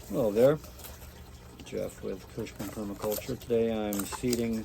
Hello there, Jeff with Cushman Permaculture. Today I'm seeding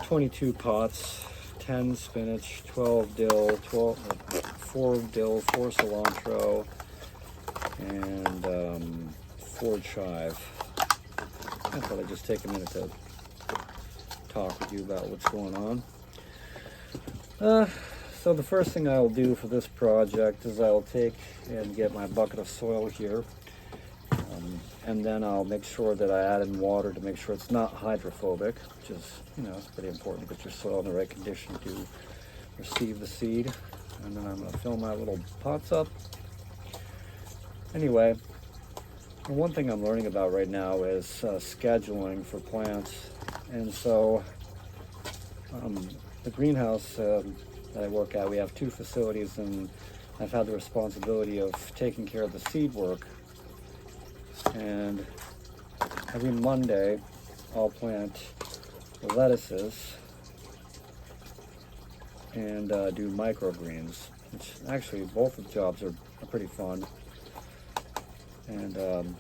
22 pots, 10 spinach, 12 dill, 4 dill, 4 cilantro, and 4 chive. I thought I'd just take a minute to talk with you about what's going on. So the first thing I'll do for this project is I'll take and get my bucket of soil here, and then I'll make sure that I add in water to make sure it's not hydrophobic, which is, it's pretty important to get your soil in the right condition to receive the seed. And then I'm going to fill my little pots up. Anyway, one thing I'm learning about right now is scheduling for plants, and so the greenhouse that I work at, we have 2 facilities, and I've had the responsibility of taking care of the seed work. And every Monday I'll plant the lettuces and do microgreens, which actually both of the jobs are pretty fun. And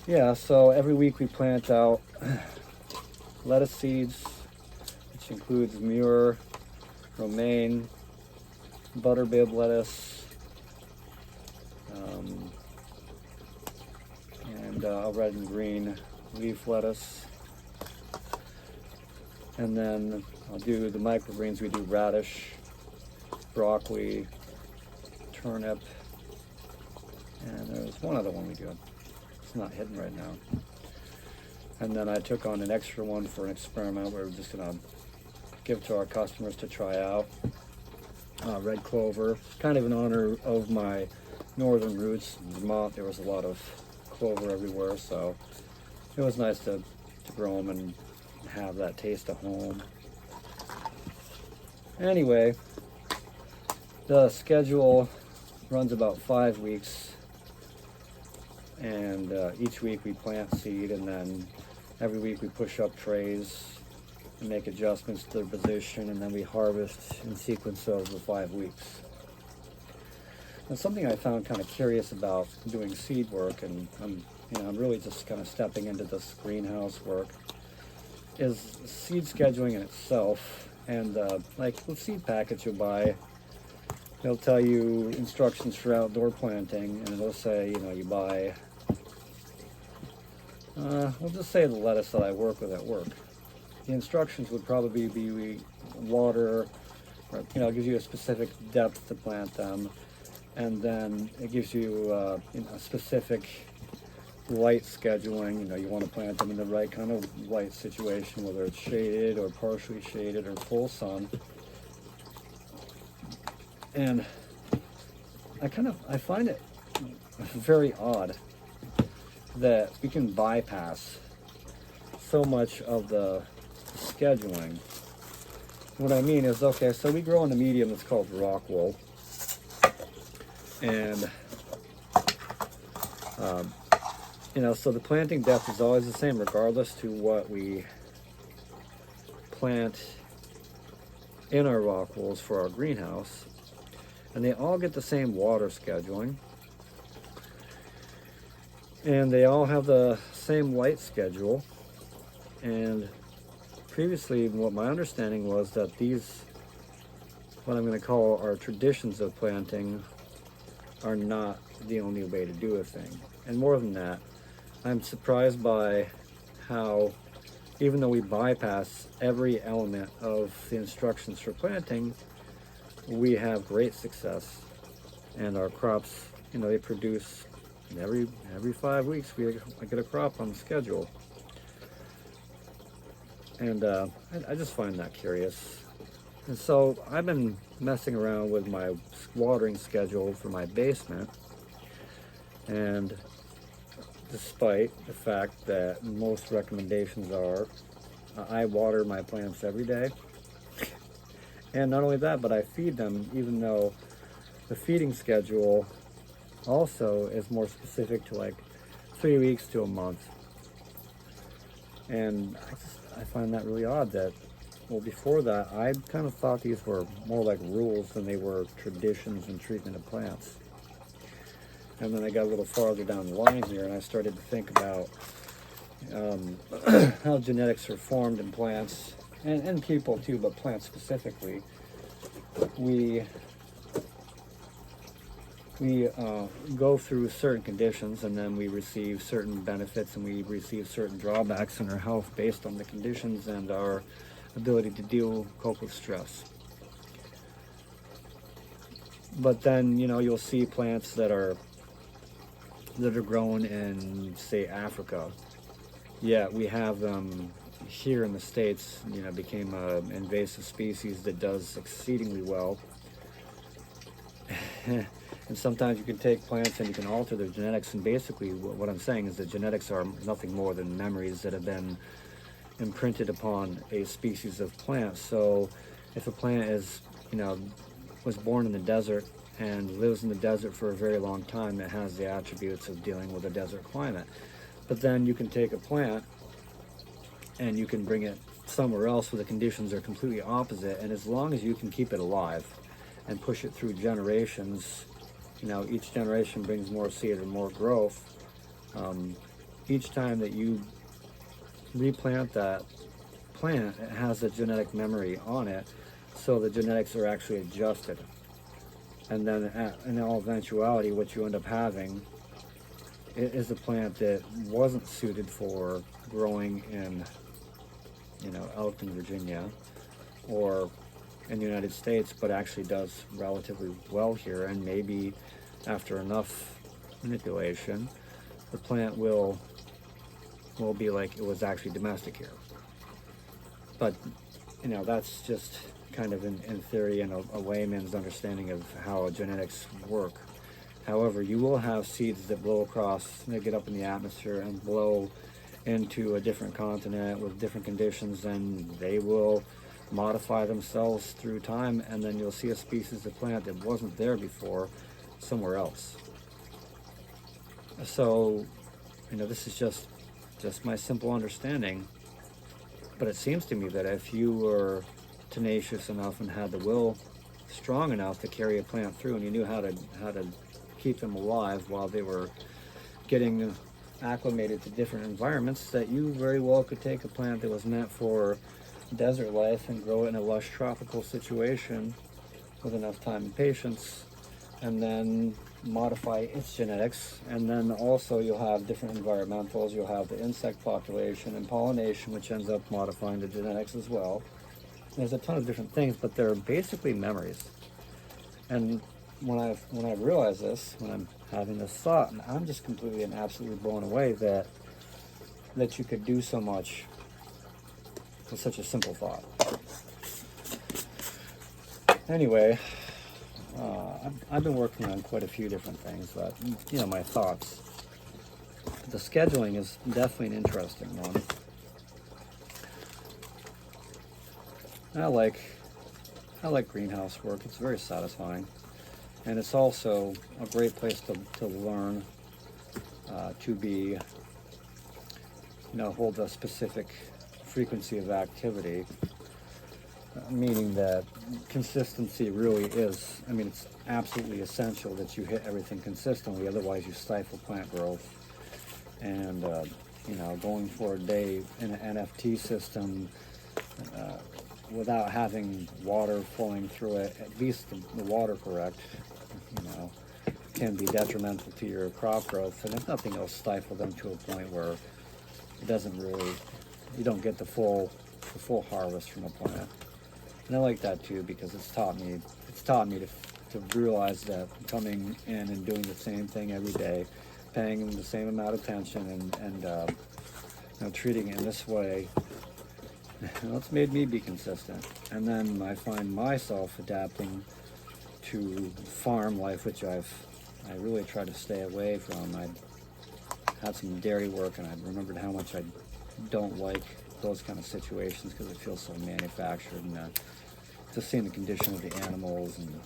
yeah, so every week we plant out lettuce seeds, which includes Muir, romaine, butterbib lettuce, and red and green leaf lettuce. And then I'll do the microgreens. We do radish, broccoli, turnip, and there's one other one we do. It's not hidden right now. And then I took on an extra one for an experiment where we're just gonna give to our customers to try out. Red clover, kind of in honor of my northern roots. In Vermont, there was a lot of clover everywhere, so it was nice to grow them and have that taste of home. Anyway, the schedule runs about 5 weeks, and each week we plant seed, and then every week we push up trays and make adjustments to their position, and then we harvest in sequence of the 5 weeks. And something I found kind of curious about doing seed work, and I'm really just kind of stepping into this greenhouse work, is seed scheduling in itself. And like the seed packets you'll buy, they'll tell you instructions for outdoor planting, and it'll say, you buy, we'll just say the lettuce that I work with at work. The instructions would probably be water, or, it gives you a specific depth to plant them, and then it gives you a specific light scheduling. You want to plant them in the right kind of light situation, whether it's shaded or partially shaded or full sun. And I find it very odd that we can bypass so much of the scheduling. What I mean is, okay, so we grow in a medium that's called rock wool, and so the planting depth is always the same regardless to what we plant in our rock wools for our greenhouse, and they all get the same water scheduling, and they all have the same light schedule. And previously, what my understanding was that these, what I'm going to call our traditions of planting, are not the only way to do a thing. And more than that, I'm surprised by how, even though we bypass every element of the instructions for planting, we have great success. And our crops, they produce every 5 weeks. I get a crop on schedule. And I just find that curious. And so I've been messing around with my watering schedule for my basement, and despite the fact that most recommendations are I water my plants every day, and not only that, but I feed them, even though the feeding schedule also is more specific to like 3 weeks to a month. And I find that really odd that well, before that, I kind of thought these were more like rules than they were traditions in treatment of plants. And then I got a little farther down the line here, and I started to think about how genetics are formed in plants, and people too, but plants specifically. We go through certain conditions, and then we receive certain benefits, and we receive certain drawbacks in our health based on the conditions and our ability to cope with stress. But then, you'll see plants that are grown in, say, Africa. Yeah, we have them here in the States. Became an invasive species that does exceedingly well. And sometimes you can take plants and you can alter their genetics, and basically what I'm saying is that genetics are nothing more than memories that have been imprinted upon a species of plant. So if a plant was born in the desert and lives in the desert for a very long time, it has the attributes of dealing with a desert climate. But then you can take a plant and you can bring it somewhere else where the conditions are completely opposite, and as long as you can keep it alive and push it through generations, each generation brings more seed or more growth. Each time that you replant that plant, it has a genetic memory on it, so the genetics are actually adjusted. And then in all eventuality, what you end up having is a plant that wasn't suited for growing in, Elkton, Virginia, or in the United States, but actually does relatively well here, and maybe after enough manipulation, the plant will be like it was actually domestic here. But that's just kind of in theory and a layman's understanding of how genetics work. However, you will have seeds that blow across, they get up in the atmosphere and blow into a different continent with different conditions, and they will modify themselves through time, and then you'll see a species of plant that wasn't there before somewhere else. So, this is just my simple understanding, but it seems to me that if you were tenacious enough and had the will strong enough to carry a plant through, and you knew how to keep them alive while they were getting acclimated to different environments, that you very well could take a plant that was meant for desert life and grow it in a lush tropical situation with enough time and patience, and then modify its genetics. And then also you'll have different environmentals. You'll have the insect population and pollination, which ends up modifying the genetics as well. There's a ton of different things, but they're basically memories. And when I realize this, when I'm having this thought, and I'm just completely and absolutely blown away that you could do so much with such a simple thought. Anyway, I've been working on quite a few different things, but my thoughts. The scheduling is definitely an interesting one. I like greenhouse work. It's very satisfying, and it's also a great place to learn, to be, hold a specific frequency of activity, meaning that consistency really is, it's absolutely essential that you hit everything consistently, otherwise you stifle plant growth. And, going for a day in an NFT system without having water flowing through it, at least the water correct, can be detrimental to your crop growth, and if nothing else, stifle them to a point where it doesn't really, you don't get the full harvest from a plant. And I like that too, because it's taught me to realize that coming in and doing the same thing every day, paying them the same amount of attention, and treating it in this way, it's made me be consistent. And then I find myself adapting to farm life, which I really try to stay away from. I had some dairy work, and I remembered how much I don't like those kind of situations because it feels so manufactured, and just seeing the condition of the animals and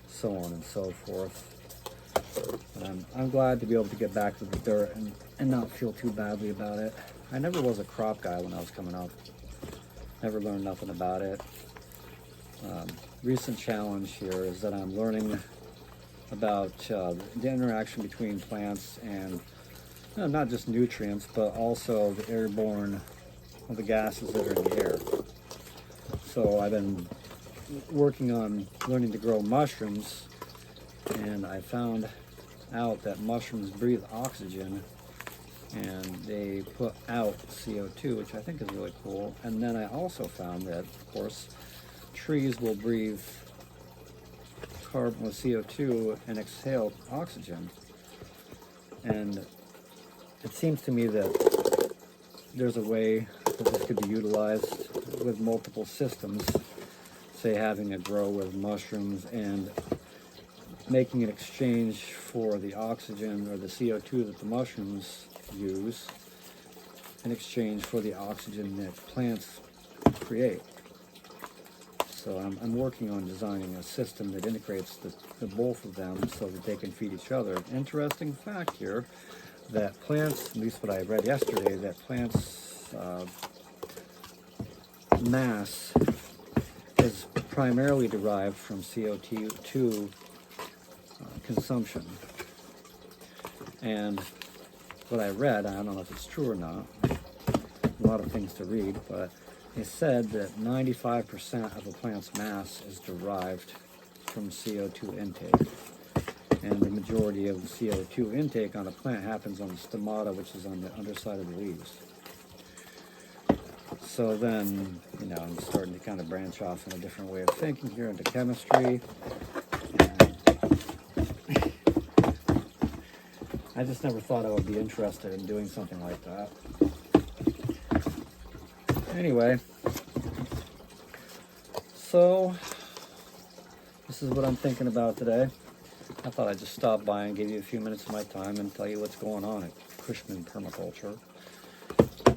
so on and so forth. I'm glad to be able to get back to the dirt and not feel too badly about it. I never was a crop guy when I was coming up. never learned nothing about it. Recent challenge here is that I'm learning about the interaction between plants and not just nutrients, but also the airborne, the gases that are in the air. So I've been working on learning to grow mushrooms, and I found out that mushrooms breathe oxygen and they put out CO2, which I think is really cool. And then I also found that, of course, trees will breathe carbon with CO2 and exhale oxygen. And it seems to me that there's a way that this could be utilized with multiple systems, say having a grow with mushrooms and making an exchange for the oxygen or the CO2 that the mushrooms use in exchange for the oxygen that plants create. So I'm working on designing a system that integrates the both of them so that they can feed each other. Interesting fact here, that plants, at least what I read yesterday, that plants' mass is primarily derived from CO2 consumption. And what I read, I don't know if it's true or not, a lot of things to read, but it said that 95% of a plant's mass is derived from CO2 intake. And the majority of the CO2 intake on a plant happens on the stomata, which is on the underside of the leaves. So then, I'm starting to kind of branch off in a different way of thinking here into chemistry. I just never thought I would be interested in doing something like that. Anyway, so this is what I'm thinking about today. I thought I'd just stop by and give you a few minutes of my time and tell you what's going on at Cushman Permaculture.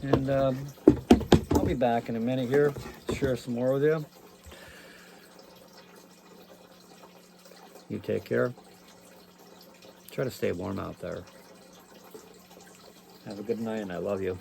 And I'll be back in a minute here to share some more with you. You take care. Try to stay warm out there. Have a good night, and I love you.